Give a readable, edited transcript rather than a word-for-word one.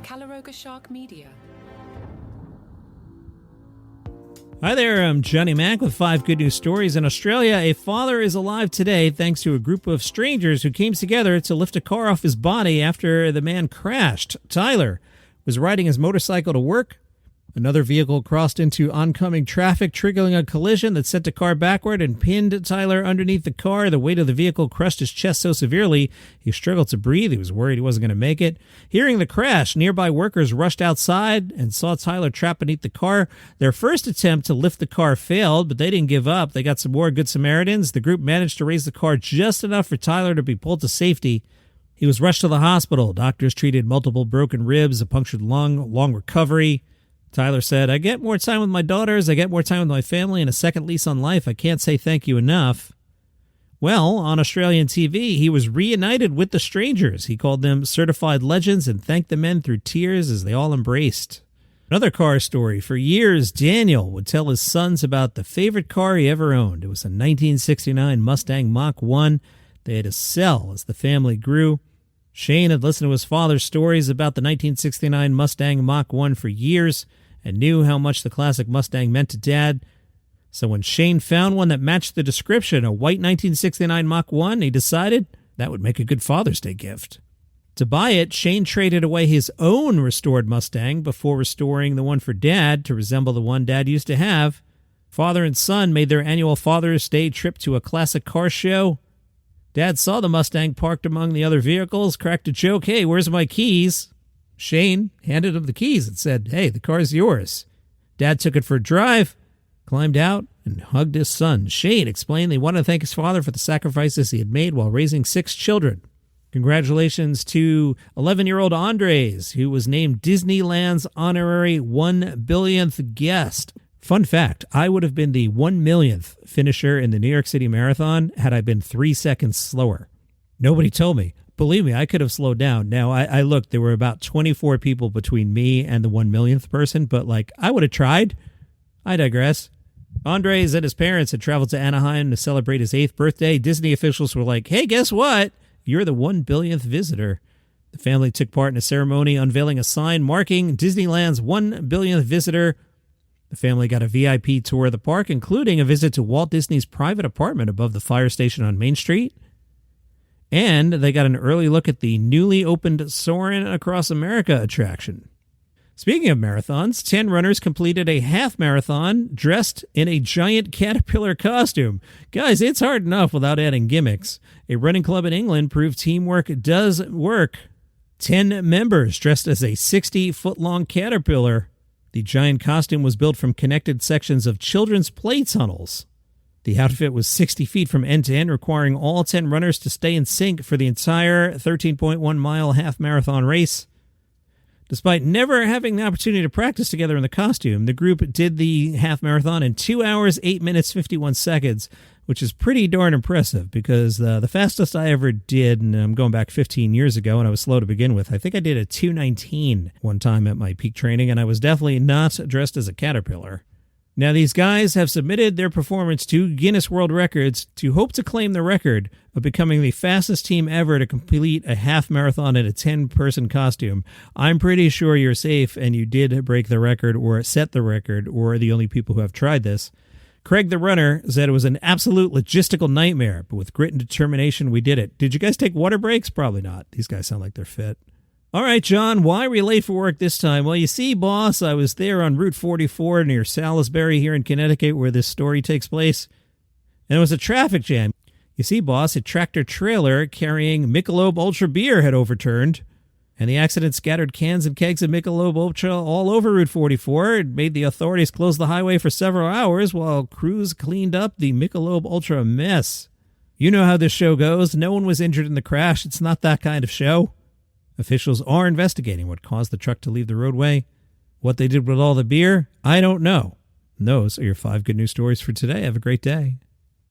Calaroga Shark Media. Hi there, I'm Johnny Mac with 5 good news stories. In Australia, a father is alive today thanks to a group of strangers who came together to lift a car off his body after the man crashed. Tyler was riding his motorcycle to work. Another vehicle crossed into oncoming traffic, triggering a collision that sent the car backward and pinned Tyler underneath the car. The weight of the vehicle crushed his chest so severely he struggled to breathe. He was worried he wasn't going to make it. Hearing the crash, nearby workers rushed outside and saw Tyler trapped beneath the car. Their first attempt to lift the car failed, but they didn't give up. They got some more Good Samaritans. The group managed to raise the car just enough for Tyler to be pulled to safety. He was rushed to the hospital. Doctors treated multiple broken ribs, a punctured lung, long recovery. Tyler said, "I get more time with my daughters, I get more time with my family, and a second lease on life. I can't say thank you enough." Well, on Australian TV, he was reunited with the strangers. He called them certified legends and thanked the men through tears as they all embraced. Another car story. For years, Daniel would tell his sons about the favorite car he ever owned. It was a 1969 Mustang Mach 1 they had to sell as the family grew. Shane had listened to his father's stories about the 1969 Mustang Mach 1 for years and knew how much the classic Mustang meant to Dad. So when Shane found one that matched the description, a white 1969 Mach 1, he decided that would make a good Father's Day gift. To buy it, Shane traded away his own restored Mustang before restoring the one for Dad to resemble the one Dad used to have. Father and son made their annual Father's Day trip to a classic car show. Dad saw the Mustang parked among the other vehicles, cracked a joke, "Hey, where's my keys?" Shane handed him the keys and said, "Hey, the car's yours." Dad took it for a drive, climbed out, and hugged his son. Shane explained they wanted to thank his father for the sacrifices he had made while raising 6 children. Congratulations to 11-year-old Andres, who was named Disneyland's honorary 1-billionth guest. Fun fact, I would have been the 1-millionth finisher in the New York City Marathon had I been 3 seconds slower. Nobody told me. Believe me, I could have slowed down. Now, I looked, there were about 24 people between me and the 1-millionth person, but I would have tried. I digress. Andres and his parents had traveled to Anaheim to celebrate his 8th birthday. Disney officials were like, "Hey, guess what? You're the 1-billionth visitor." The family took part in a ceremony unveiling a sign marking Disneyland's 1-billionth visitor. The family got a VIP tour of the park, including a visit to Walt Disney's private apartment above the fire station on Main Street. And they got an early look at the newly opened Soarin Across America attraction. Speaking of marathons, 10 runners completed a half marathon dressed in a giant caterpillar costume. Guys, it's hard enough without adding gimmicks. A running club in England proved teamwork does work. 10 members dressed as a 60-foot-long caterpillar. The giant costume was built from connected sections of children's play tunnels. The outfit was 60 feet from end to end, requiring all 10 runners to stay in sync for the entire 13.1-mile half-marathon race. Despite never having the opportunity to practice together in the costume, the group did the half-marathon in 2 hours, 8 minutes, 51 seconds, which is pretty darn impressive because the fastest I ever did, and I'm going back 15 years ago, and I was slow to begin with, I think I did a 2:19 one time at my peak training, and I was definitely not dressed as a caterpillar. Now, these guys have submitted their performance to Guinness World Records to hope to claim the record of becoming the fastest team ever to complete a half marathon in a 10-person costume. I'm pretty sure you're safe and you did break the record or set the record or are the only people who have tried this. Craig the runner said it was an absolute logistical nightmare, but with grit and determination, we did it. Did you guys take water breaks? Probably not. These guys sound like they're fit. All right, John, why were you late for work this time? Well, you see, boss, I was there on Route 44 near Salisbury here in Connecticut where this story takes place, and it was a traffic jam. You see, boss, a tractor-trailer carrying Michelob Ultra beer had overturned, and the accident scattered cans and kegs of Michelob Ultra all over Route 44. It made the authorities close the highway for several hours while crews cleaned up the Michelob Ultra mess. You know how this show goes. No one was injured in the crash. It's not that kind of show. Officials are investigating what caused the truck to leave the roadway. What they did with all the beer, I don't know. And those are your 5 good news stories for today. Have a great day.